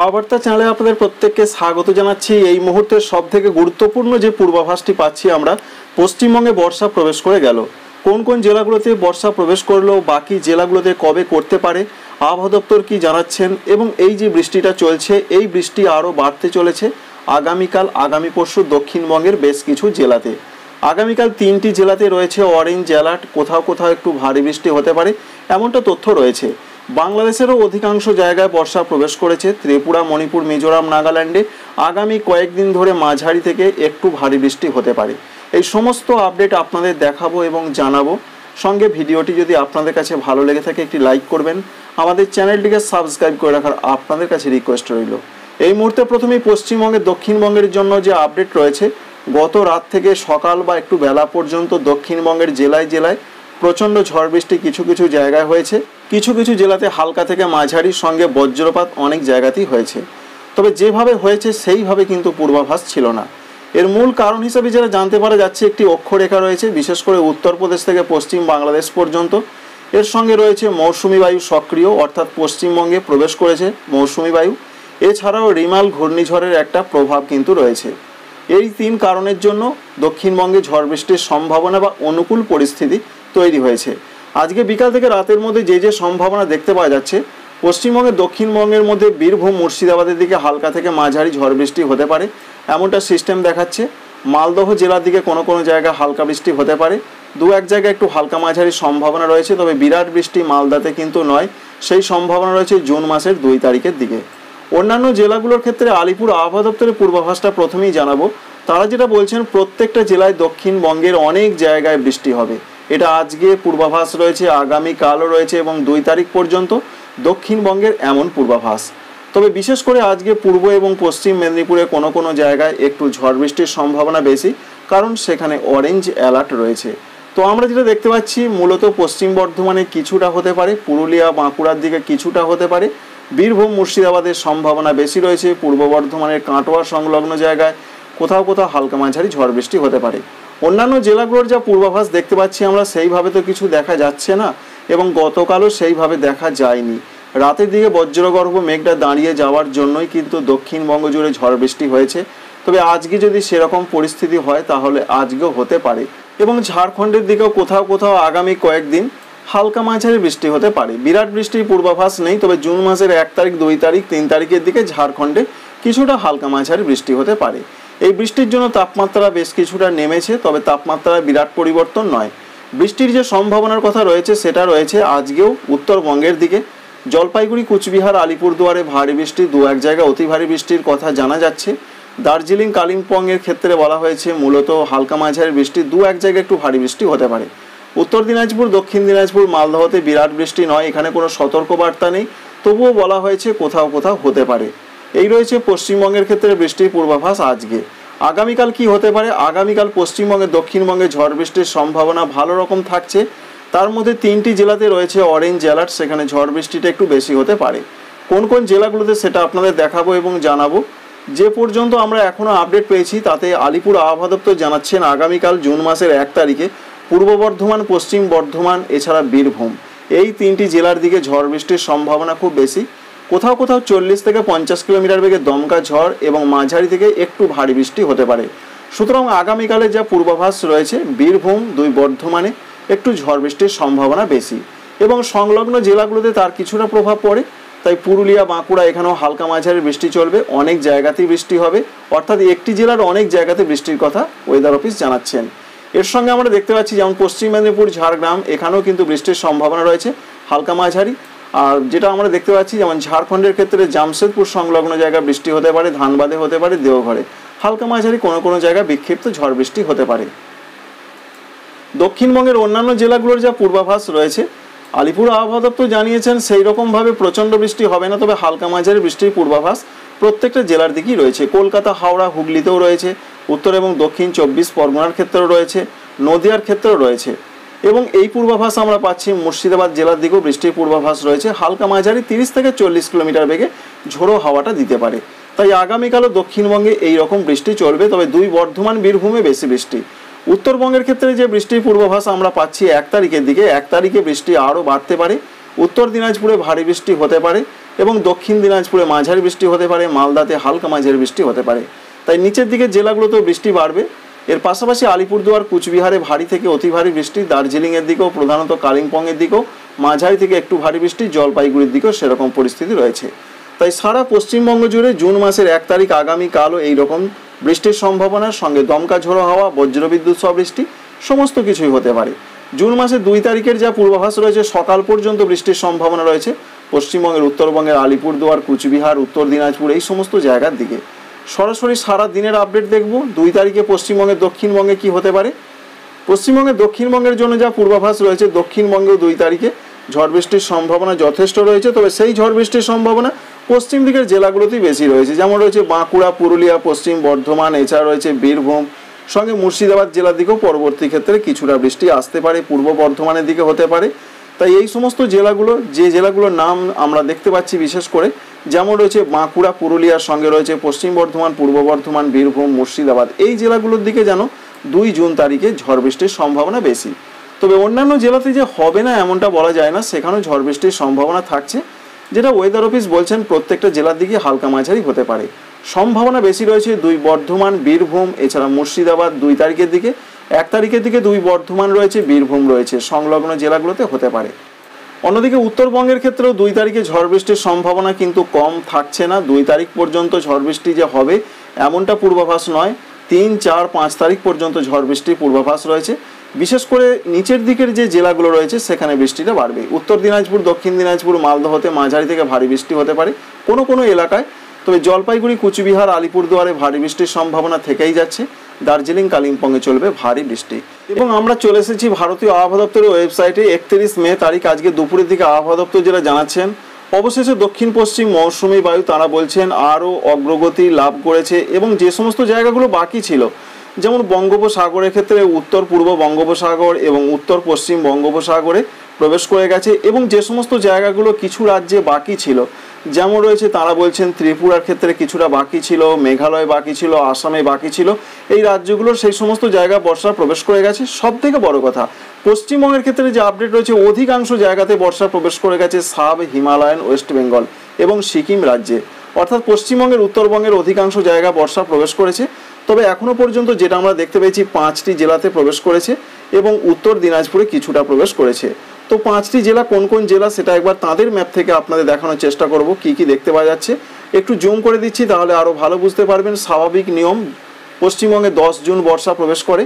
আবার্তা চ্যানেলে আপনাদের প্রত্যেককে স্বাগত জানাচ্ছি। এই মুহূর্তের সবথেকে গুরুত্বপূর্ণ যে পূর্বাভাসটি পাচ্ছি আমরা, পশ্চিমবঙ্গে বর্ষা প্রবেশ করে গেল। কোন কোন জেলাগুলোতে বর্ষা প্রবেশ করলো, বাকি জেলাগুলোতে কবে করতে পারে, আবহাওয়া দপ্তর কি জানাচ্ছেন, এবং এই যে বৃষ্টিটা চলছে এই বৃষ্টি আরও বাড়তে চলেছে আগামীকাল আগামী পরশু দক্ষিণবঙ্গের বেশ কিছু জেলাতে। আগামীকাল 3টি জেলাতে রয়েছে অরেঞ্জ অ্যালার্ট, কোথাও কোথাও একটু ভারী বৃষ্টি হতে পারে এমনটা তথ্য রয়েছে। বাংলাদেশেরও অধিকাংশ জায়গায় বর্ষা প্রবেশ করেছে। ত্রিপুরা, মণিপুর, মিজোরাম, নাগাল্যান্ডে আগামী কয়েকদিন ধরে মাঝারি থেকে একটু ভারী বৃষ্টি হতে পারে। এই সমস্ত আপডেট আপনাদের দেখাবো এবং জানাবো। সঙ্গে ভিডিওটি যদি আপনাদের কাছে ভালো লেগে থাকে একটি লাইক করবেন, আমাদের চ্যানেলটিকে সাবস্ক্রাইব করে রাখার আপনাদের কাছে রিকোয়েস্ট রইল। এই মুহূর্তে প্রথমেই পশ্চিমবঙ্গের দক্ষিণবঙ্গের জন্য যে আপডেট রয়েছে, গত রাত থেকে সকাল বা একটু বেলা পর্যন্ত দক্ষিণবঙ্গের জেলায় জেলায় প্রচণ্ড ঝড় বৃষ্টি কিছু কিছু জায়গায় হয়েছে। কিছু কিছু জেলাতে হালকা থেকে মাঝারি সঙ্গে বজ্রপাত অনেক জায়গাতেই হয়েছে। তবে যেভাবে হয়েছে সেইভাবে কিন্তু পূর্বাভাস ছিল না। এর মূল কারণ হিসেবে যেটা জানতে পারা যাচ্ছে, একটি অক্ষরেখা রয়েছে বিশেষ করে উত্তরপ্রদেশ থেকে পশ্চিম বাংলাদেশ পর্যন্ত। এর সঙ্গে রয়েছে মৌসুমি বায়ু সক্রিয়, অর্থাৎ পশ্চিমবঙ্গে প্রবেশ করেছে মৌসুমি বায়ু। এছাড়াও রিমাল ঘূর্ণিঝড়ের একটা প্রভাব কিন্তু রয়েছে। এই 3 কারণের জন্য দক্ষিণবঙ্গে ঝড় বৃষ্টির সম্ভাবনা বা অনুকূল পরিস্থিতি তৈরি হয়েছে। আজকে বিকাল থেকে রাতের মধ্যে যে সম্ভাবনা দেখতে পাওয়া যাচ্ছে, পশ্চিমবঙ্গের দক্ষিণবঙ্গের মধ্যে বীরভূম, মুর্শিদাবাদের দিকে হালকা থেকে মাঝারি ঝড় বৃষ্টি হতে পারে এমনটা সিস্টেম দেখাচ্ছে। মালদহ জেলার দিকে কোনো কোনো জায়গায় হালকা বৃষ্টি হতে পারে, 2-1 জায়গায় একটু হালকা মাঝারি সম্ভাবনা রয়েছে। তবে বিরাট বৃষ্টি মালদাতে কিন্তু নয়, সেই সম্ভাবনা রয়েছে জুন মাসের 2 তারিখের দিকে। অন্যান্য জেলাগুলোর ক্ষেত্রে আলিপুর আবহাওয়া দপ্তরের পূর্বাভাসটা প্রথমেই জানাবো। তারা যেটা বলছেন, প্রত্যেকটা জেলায় দক্ষিণবঙ্গের অনেক জায়গায় বৃষ্টি হবে। এটা আজকে পূর্বাভাস রয়েছে, আগামীকালও রয়েছে এবং 2 তারিখ পর্যন্ত দক্ষিণবঙ্গের এমন পূর্বাভাস। তবে বিশেষ করে আজকে পূর্ব এবং পশ্চিম মেদিনীপুরে কোনো কোনো জায়গায় একটু ঝড় বৃষ্টির সম্ভাবনা বেশি, কারণ সেখানে অরেঞ্জ অ্যালার্ট রয়েছে। তো আমরা যেটা দেখতে পাচ্ছি, মূলত পশ্চিম বর্ধমানে কিছুটা হতে পারে, পুরুলিয়া বাঁকুড়ার দিকে কিছুটা হতে পারে, বীরভূম মুর্শিদাবাদের সম্ভাবনা বেশি রয়েছে, পূর্ব বর্ধমানের কাটোয়া সংলগ্ন জায়গায় কোথাও কোথাও হালকা মাঝারি ঝড় বৃষ্টি হতে পারে। অন্যান্য জেলাগুলোর যা পূর্বাভাস দেখতে পাচ্ছি আমরা, সেইভাবে তো কিছু দেখা যাচ্ছে না এবং গতকালও সেইভাবে দেখা যায়নি। রাতের দিকে বজ্রগর্ভ মেঘটা দাঁড়িয়ে যাওয়ার জন্যই কিন্তু দক্ষিণবঙ্গ জুড়ে ঝড় বৃষ্টি হয়েছে। তবে আজকে যদি সেরকম পরিস্থিতি হয় তাহলে আজকেও হতে পারে এবং ঝাড়খণ্ডের দিকেও কোথাও কোথাও আগামী কয়েকদিন হালকা মাঝারি বৃষ্টি হতে পারে। বিরাট বৃষ্টির পূর্বাভাস নেই, তবে জুন মাসের 1 তারিখ, 2 তারিখ, 3 তারিখের দিকে ঝাড়খণ্ডে কিছুটা হালকা মাঝারি বৃষ্টি হতে পারে। এই বৃষ্টির জন্য তাপমাত্রা বেশ কিছুটা নেমেছে, তবে তাপমাত্রায় বিরাট পরিবর্তন নয়। বৃষ্টির যে সম্ভাবনার কথা রয়েছে সেটা রয়েছে আজকেও উত্তরবঙ্গের দিকে। জলপাইগুড়ি, কুচবিহার, আলিপুরদুয়ারে ভারী বৃষ্টি, 2-1 জায়গায় অতি ভারী বৃষ্টির কথা জানা যাচ্ছে। দার্জিলিং, কালিম্পংয়ের ক্ষেত্রে বলা হয়েছে মূলত হালকা মাঝারি বৃষ্টি, 2-1 জায়গায় একটু ভারী বৃষ্টি হতে পারে। উত্তর দিনাজপুর, দক্ষিণ দিনাজপুর, মালদহতে বিরাট বৃষ্টি নয়, এখানে কোনো সতর্কবার্তা নেই, তবুও বলা হয়েছে কোথাও কোথাও হতে পারে। এই রয়েছে পশ্চিমবঙ্গের ক্ষেত্রে বৃষ্টির পূর্বাভাস আজকে। আগামীকাল কি হতে পারে? আগামীকাল পশ্চিমবঙ্গে দক্ষিণবঙ্গে ঝড় বৃষ্টির সম্ভাবনা ভালো রকম থাকছে। তার মধ্যে 3টি জেলাতে রয়েছে অরেঞ্জ অ্যালার্ট, সেখানে ঝড় বৃষ্টিটা একটু বেশি হতে পারে। কোন কোন জেলাগুলোতে সেটা আপনাদের দেখাবো এবং জানাবো। যে পর্যন্ত আমরা এখনও আপডেট পেয়েছি তাতে আলিপুর আবহাওয়া দপ্তর জানাচ্ছেন আগামীকাল জুন মাসের 1 তারিখে পূর্ব বর্ধমান, পশ্চিম বর্ধমান, এছাড়া বীরভূম, এই 3টি জেলার দিকে ঝড় বৃষ্টির সম্ভাবনা খুব বেশি। কোথাও কোথাও 40 থেকে 50 কিলোমিটার বেগে দমকা ঝড় এবং মাঝারি থেকে একটু ভারী বৃষ্টি হতে পারে। সুতরাং আগামীকালে যা পূর্বাভাস রয়েছে, বীরভূম, 2 বর্ধমানে একটু ঝড় বৃষ্টির সম্ভাবনা বেশি এবং সংলগ্ন জেলাগুলোতে তার কিছুটা প্রভাব পড়ে। তাই পুরুলিয়া, বাঁকুড়া এখানেও হালকা মাঝারি বৃষ্টি চলবে, অনেক জায়গাতেই বৃষ্টি হবে, অর্থাৎ একটি জেলার অনেক জায়গাতে বৃষ্টির কথা ওয়েদার অফিস জানাচ্ছেন। এর সঙ্গে আমরা দেখতে পাচ্ছি যেমন পশ্চিম মেদিনীপুর, ঝাড়গ্রাম এখানেও কিন্তু বৃষ্টির সম্ভাবনা রয়েছে হালকা মাঝারি। আর যেটা আমরা দেখতে পাচ্ছি যেমন ঝাড়খণ্ডের ক্ষেত্রে জামশেদপুর সংলগ্ন জায়গায় বৃষ্টি হতে পারে, ধানবাদে হতে পারে, দেওঘরে হালকা মাঝারি কোনো কোনো জায়গায় বিক্ষিপ্ত ঝড় বৃষ্টি হতে পারে। দক্ষিণবঙ্গের অন্যান্য জেলাগুলোর যা পূর্বাভাস রয়েছে, আলিপুর আবহাওয়া দপ্তর জানিয়েছেন সেই রকমভাবে প্রচণ্ড বৃষ্টি হবে না, তবে হালকা মাঝারি বৃষ্টির পূর্বাভাস প্রত্যেকটা জেলার দিকেই রয়েছে। কলকাতা, হাওড়া, হুগলিতেও রয়েছে, উত্তর এবং দক্ষিণ 24 পরগনার ক্ষেত্রেও রয়েছে, নদিয়ার ক্ষেত্রেও রয়েছে এবং এই পূর্বাভাস আমরা পাচ্ছি মুর্শিদাবাদ জেলার দিকেও বৃষ্টির পূর্বাভাস রয়েছে। হালকা মাঝারি 30 থেকে 40 কিলোমিটার বেগে ঝোড়ো হাওয়াটা দিতে পারে। তাই আগামীকালও দক্ষিণবঙ্গে এই রকম বৃষ্টি চলবে, তবে 2 বর্ধমান, বীরভূমে বেশি বৃষ্টি। উত্তরবঙ্গের ক্ষেত্রে যে বৃষ্টির পূর্বাভাস আমরা পাচ্ছি 1 তারিখের দিকে, 1 তারিখে বৃষ্টি আরও বাড়তে পারে। উত্তর দিনাজপুরে ভারী বৃষ্টি হতে পারে, এবং দক্ষিণ দিনাজপুরে মাঝারি বৃষ্টি হতে পারে, মালদাতে হালকা মাঝারি বৃষ্টি হতে পারে। তাই নিচের দিকের জেলাগুলোতেও বৃষ্টি বাড়বে। এর পাশাপাশি আলিপুরদুয়ার, কুচবিহারে ভারী থেকে অতি ভারী বৃষ্টি, দার্জিলিংয়ের দিকেও প্রধানত কালিম্পংয়ের দিকেও মাঝারি থেকে একটু ভারী বৃষ্টি, জলপাইগুড়ির দিকেও সেরকম পরিস্থিতি রয়েছে। তাই সারা পশ্চিমবঙ্গ জুড়ে জুন মাসের 1 তারিখ আগামীকালও এইরকম বৃষ্টির সম্ভাবনার সঙ্গে দমকা ঝোড়ো হাওয়া, বজ্রবিদ্যুৎ সহ বৃষ্টি সমস্ত কিছুই হতে পারে। জুন মাসের 2 তারিখের যা পূর্বাভাস রয়েছে, সকাল পর্যন্ত বৃষ্টির সম্ভাবনা রয়েছে পশ্চিমবঙ্গের উত্তরবঙ্গের আলিপুরদুয়ার, কুচবিহার, উত্তর দিনাজপুর এই সমস্ত জায়গার দিকে। সরাসরি সারা দিনের আপডেট দেখব 2 তারিখে পশ্চিমবঙ্গের দক্ষিণবঙ্গে কি হতে পারে। পশ্চিমবঙ্গের দক্ষিণবঙ্গের জন্য যা পূর্বাভাস রয়েছে, দক্ষিণবঙ্গেও 2 তারিখে ঝড় বৃষ্টির সম্ভাবনা যথেষ্ট রয়েছে। তবে সেই ঝড় বৃষ্টির সম্ভাবনা পশ্চিম দিকের জেলাগুলোতেই বেশি রয়েছে, যেমন রয়েছে বাঁকুড়া, পুরুলিয়া, পশ্চিম বর্ধমান, এছাড়া রয়েছে বীরভূম, সঙ্গে মুর্শিদাবাদ জেলার দিকেও পরবর্তী ক্ষেত্রে কিছুটা বৃষ্টি আসতে পারে, পূর্ব বর্ধমানের দিকে হতে পারে। তাই এই সমস্ত জেলাগুলো, যে জেলাগুলোর নাম আমরা দেখতে পাচ্ছি বিশেষ করে, যেমন রয়েছে বাঁকুড়া, পুরুলিয়ার সঙ্গে রয়েছে পশ্চিম বর্ধমান, পূর্ব বর্ধমান, বীরভূম, মুর্শিদাবাদ, এই জেলাগুলোর দিকে যেন 2 জুন তারিখে ঝড় বৃষ্টির সম্ভাবনা বেশি। তবে অন্যান্য জেলাতে যে হবে না এমনটা বলা যায় না, সেখানেও ঝড় বৃষ্টির সম্ভাবনা থাকছে, যেটা ওয়েদার অফিস বলছেন প্রত্যেকটা জেলার দিকে হালকা মাঝারি হতে পারে। সম্ভাবনা বেশি রয়েছে 2 বর্ধমান, বীরভূম, এছাড়া মুর্শিদাবাদ 2 তারিখের দিকে। 1 তারিখের দিকে 2 বর্ধমান রয়েছে, বীরভূম রয়েছে, সংলগ্ন জেলাগুলোতে হতে পারে। অন্যদিকে উত্তরবঙ্গের ক্ষেত্রেও 2 তারিখে ঝড় বৃষ্টির সম্ভাবনা কিন্তু কম থাকছে না। 2 তারিখ পর্যন্ত ঝড় বৃষ্টি যে হবে এমনটা পূর্বাভাস নয়, 3, 4, 5 তারিখ পর্যন্ত ঝড় বৃষ্টির পূর্বাভাস রয়েছে। বিশেষ করে নিচের দিকের যে জেলাগুলো রয়েছে সেখানে বৃষ্টিটা বাড়বে। উত্তর দিনাজপুর, দক্ষিণ দিনাজপুর, মালদহতে মাঝারি থেকে ভারী বৃষ্টি হতে পারে কোনো কোনো এলাকায়। তবে জলপাইগুড়ি, কুচবিহার, আলিপুরদুয়ারে ভারী বৃষ্টির সম্ভাবনা থেকেই যাচ্ছে। দার্জিলিং, কালিম্পংয়ে চলবে ভারী বৃষ্টি। এবং আমরা চলে এসেছি ভারতীয় আবহাওয়া দপ্তরের ওয়েবসাইটে। 31 মে তারিখ আজকে দুপুরের দিকে আবহাওয়া দপ্তর যেটা জানাচ্ছেন, অবশেষে দক্ষিণ পশ্চিম মৌসুমি বায়ু তারা বলছেন আরও অগ্রগতি লাভ করেছে এবং যে সমস্ত জায়গাগুলো বাকি ছিল, যেমন বঙ্গোপসাগরের ক্ষেত্রে উত্তর পূর্ব বঙ্গোপসাগর এবং উত্তর পশ্চিম বঙ্গোপসাগরে প্রবেশ করে গেছে, এবং যে সমস্ত জায়গাগুলো কিছু রাজ্যে বাকি ছিল, যেমন রয়েছে তারা বলছেন ত্রিপুরার ক্ষেত্রে কিছুটা বাকি ছিল, মেঘালয় বাকি ছিল, আসামে বাকি ছিল, এই রাজ্যগুলোর সেই সমস্ত জায়গা বর্ষা প্রবেশ করে গেছে। সব থেকে বড় কথা, পশ্চিমবঙ্গের ক্ষেত্রে যে আপডেট রয়েছে, অধিকাংশ জায়গাতে বর্ষা প্রবেশ করে গেছে সাব হিমালয়ান, ওয়েস্ট বেঙ্গল এবং সিকিম রাজ্যে, অর্থাৎ পশ্চিমবঙ্গের উত্তরবঙ্গের অধিকাংশ জায়গা বর্ষা প্রবেশ করেছে। তবে এখনও পর্যন্ত যেটা আমরা দেখতে পেয়েছি 5টি জেলাতে প্রবেশ করেছে এবং উত্তর দিনাজপুরে কিছুটা প্রবেশ করেছে। তো 5টি জেলা কোন কোন জেলা সেটা একবার তাদের ম্যাপ থেকে আপনাদের দেখানোর চেষ্টা করব, কি কি দেখতে পাওয়া যাচ্ছে। একটু জুম করে দিচ্ছি তাহলে আরও ভালো বুঝতে পারবেন। স্বাভাবিক নিয়ম, পশ্চিমবঙ্গে 10 জুন বর্ষা প্রবেশ করে।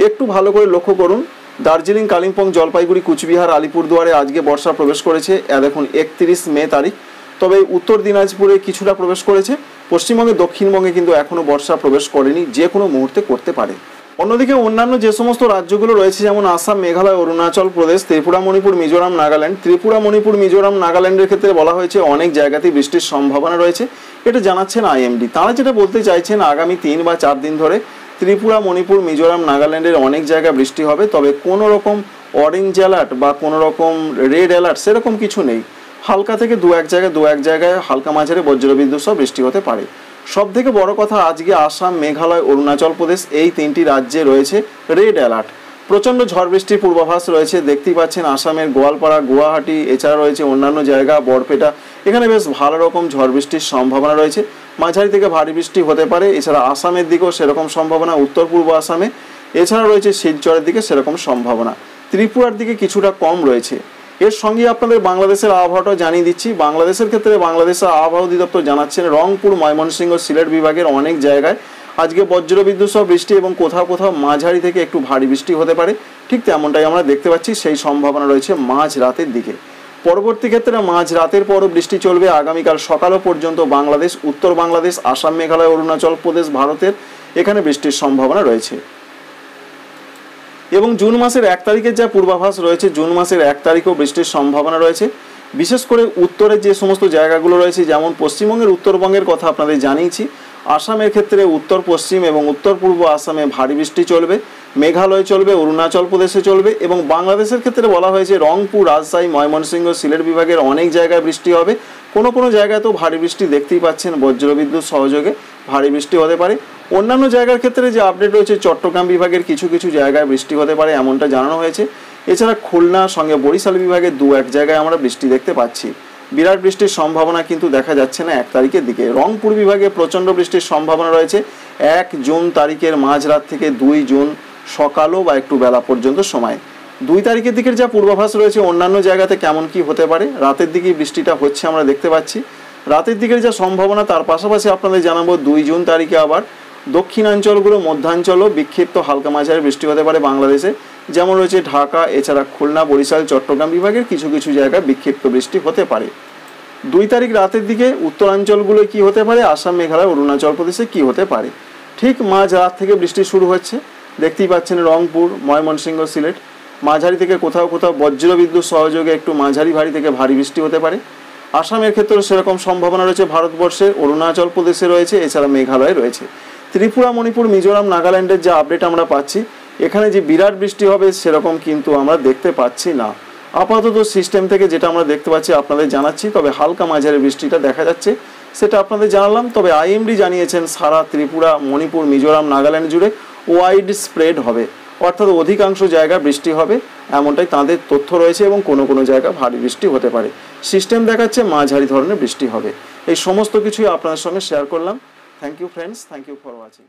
একটু ভালো করে লক্ষ্য করুন, দার্জিলিং, কালিম্পং, জলপাইগুড়ি, কুচবিহার, আলিপুরদুয়ারে আজকে বর্ষা প্রবেশ করেছে, দেখুন 31 মে তারিখ। তবে উত্তর দিনাজপুরে কিছুটা প্রবেশ করেছে। পশ্চিমবঙ্গে, দক্ষিণবঙ্গে কিন্তু এখনও বর্ষা প্রবেশ করেনি, যে কোনো মুহূর্তে করতে পারে। অন্যদিকে অন্যান্য যে সমস্ত রাজ্যগুলো রয়েছে, যেমন আসাম, মেঘালয়, অরুণাচল প্রদেশ, ত্রিপুরা, মণিপুর, মিজোরাম, নাগাল্যান্ড। ত্রিপুরা, মণিপুর, মিজোরাম, নাগাল্যান্ডের ক্ষেত্রে বলা হয়েছে অনেক জায়গাতেই বৃষ্টির সম্ভাবনা রয়েছে, এটা জানাচ্ছেন আইএমডি। তারা যেটা বলতে চাইছেন, আগামী 3 বা 4 দিন ধরে ত্রিপুরা, মণিপুর, মিজোরাম, নাগাল্যান্ডের অনেক জায়গায় বৃষ্টি হবে। তবে কোনো রকম অরেঞ্জ অ্যালার্ট বা কোনো রকম রেড অ্যালার্ট সেরকম কিছু নেই। হালকা থেকে দু এক জায়গায় হালকা মাঝারি বজ্রবিদ্যুৎ সহ বৃষ্টি হতে পারে। সব থেকে বড় কথা, আজকে আসাম, মেঘালয়, অরুণাচল প্রদেশ এই 3টি রাজ্যে রয়েছে রেড অ্যালার্ট। প্রচণ্ড ঝড় বৃষ্টির পূর্বাভাস রয়েছে, দেখতেই পাচ্ছেন আসামের গোয়ালপাড়া, গুয়াহাটি, এছাড়া রয়েছে অন্যান্য জায়গা, বরপেটা, এখানে বেশ ভালো রকম ঝড় বৃষ্টির সম্ভাবনা রয়েছে। মাঝারি থেকে ভারী বৃষ্টি হতে পারে। এছাড়া আসামের দিকেও সেরকম সম্ভাবনা, উত্তর পূর্ব আসামে, এছাড়া রয়েছে শিলচরের দিকে সেরকম সম্ভাবনা। ত্রিপুরার দিকে কিছুটা কম রয়েছে। এর সঙ্গে আপনাদের বাংলাদেশের আবহাওয়াটা জানিয়ে দিচ্ছি। বাংলাদেশের ক্ষেত্রে বাংলাদেশের আবহাওয়া অধিদপ্তর জানাচ্ছেন, রংপুর, ময়মনসিংহ, সিলেট বিভাগের অনেক জায়গায় আজকে বজ্রবিদ্যুৎ সহ বৃষ্টি এবং কোথাও কোথাও মাঝারি থেকে একটু ভারী বৃষ্টি হতে পারে। ঠিক তেমনটাই আমরা দেখতে পাচ্ছি, সেই সম্ভাবনা রয়েছে মাঝ রাতের দিকে। পরবর্তী ক্ষেত্রে মাঝ রাতের পরও বৃষ্টি চলবে আগামীকাল সকালও পর্যন্ত। বাংলাদেশ, উত্তর বাংলাদেশ, আসাম, মেঘালয়, অরুণাচল প্রদেশ, ভারতের এখানে বৃষ্টির সম্ভাবনা রয়েছে। এবং জুন মাসের 1 তারিখের যা পূর্বাভাস রয়েছে, জুন মাসের 1 তারিখেও বৃষ্টির সম্ভাবনা রয়েছে। বিশেষ করে উত্তরের যে সমস্ত জায়গাগুলো রয়েছে, যেমন পশ্চিমবঙ্গের উত্তরবঙ্গের কথা আপনাদের জানিয়েছি। আসামের ক্ষেত্রে উত্তর পশ্চিম এবং উত্তর পূর্ব আসামে ভারী বৃষ্টি চলবে, মেঘালয় চলবে, অরুণাচল প্রদেশে চলবে। এবং বাংলাদেশের ক্ষেত্রে বলা হয়েছে রংপুর, রাজশাহী, ময়মনসিংহ, সিলেট বিভাগের অনেক জায়গায় বৃষ্টি হবে। কোনো কোনো জায়গায় তো ভারী বৃষ্টি দেখতেই পাচ্ছেন, বজ্রবিদ্যুৎ সহযোগে ভারী বৃষ্টি হতে পারে। অন্যান্য জায়গার ক্ষেত্রে যে আপডেট রয়েছে, চট্টগ্রাম বিভাগের কিছু কিছু জায়গায় বৃষ্টি হতে পারে এমনটা জানানো হয়েছে। এছাড়া খুলনা সঙ্গে বরিশাল বিভাগের 2-1 জায়গায় আমরা বৃষ্টি দেখতে পাচ্ছি। বিরাট বৃষ্টির সম্ভাবনা কিন্তু দেখা যাচ্ছে না 1 তারিখের দিকে। রংপুর বিভাগে প্রচণ্ড বৃষ্টির সম্ভাবনা রয়েছে 1 জুন তারিখের মাঝরাত থেকে 2 জুন সকালও বা একটু বেলা পর্যন্ত সময়। 2 তারিখের দিকের যা পূর্বাভাস রয়েছে অন্যান্য জায়গাতে কেমন কি হতে পারে, রাতের দিকে বৃষ্টিটা হচ্ছে আমরা দেখতে পাচ্ছি। রাতের দিকের যা সম্ভাবনা তার পাশাপাশি আপনাদের জানাবো 2 জুন তারিখে আবার দক্ষিণাঞ্চলগুলো মধ্যাঞ্চলও বিক্ষিপ্ত হালকা মাঝারি বৃষ্টি হতে পারে বাংলাদেশে, যেমন রয়েছে ঢাকা, এছাড়া খুলনা, বরিশাল, চট্টগ্রাম বিভাগের কিছু কিছু জায়গায় বিক্ষিপ্ত বৃষ্টি হতে পারে। 2 তারিখ রাতের দিকে উত্তরাঞ্চলগুলোয় কি হতে পারে, আসাম, মেঘালয়, অরুণাচল প্রদেশে কি হতে পারে। ঠিক মাঝরাত থেকে বৃষ্টি শুরু হচ্ছে, দেখতেই পাচ্ছেন রংপুর, ময়মনসিংহ, সিলেট মাঝারি থেকে কোথাও কোথাও বজ্রবিদ্যুৎ সহযোগে একটু মাঝারি ভারী থেকে ভারী বৃষ্টি হতে পারে। আসামের ক্ষেত্রেও সেরকম সম্ভাবনা রয়েছে, ভারতবর্ষের অরুণাচল প্রদেশে রয়েছে, এছাড়া মেঘালয়ে রয়েছে। ত্রিপুরা, মণিপুর, মিজোরাম, নাগাল্যান্ডের যে আপডেট আমরা পাচ্ছি এখানে যে বিরাট বৃষ্টি হবে সেরকম কিন্তু আমরা দেখতে পাচ্ছি না। আপাতত সিস্টেম থেকে যেটা আমরা দেখতে পাচ্ছি আপনাদের জানাচ্ছি, তবে হালকা মাঝারি বৃষ্টিটা দেখা যাচ্ছে সেটা আপনাদের জানালাম। তবে আইএমডি জানিয়েছেন সারা ত্রিপুরা, মণিপুর, মিজোরাম, নাগাল্যান্ড জুড়ে ওয়াইড স্প্রেড হবে, অর্থাৎ অধিকাংশ জায়গায় বৃষ্টি হবে এমনটাই তাদের তথ্য রয়েছে এবং কোনো কোনো জায়গায় ভারী বৃষ্টি হতে পারে। সিস্টেম দেখাচ্ছে মাঝারি ধরনের বৃষ্টি হবে। এই সমস্ত কিছুই আপনাদের সঙ্গে শেয়ার করলাম। Thank you friends, thank you for watching.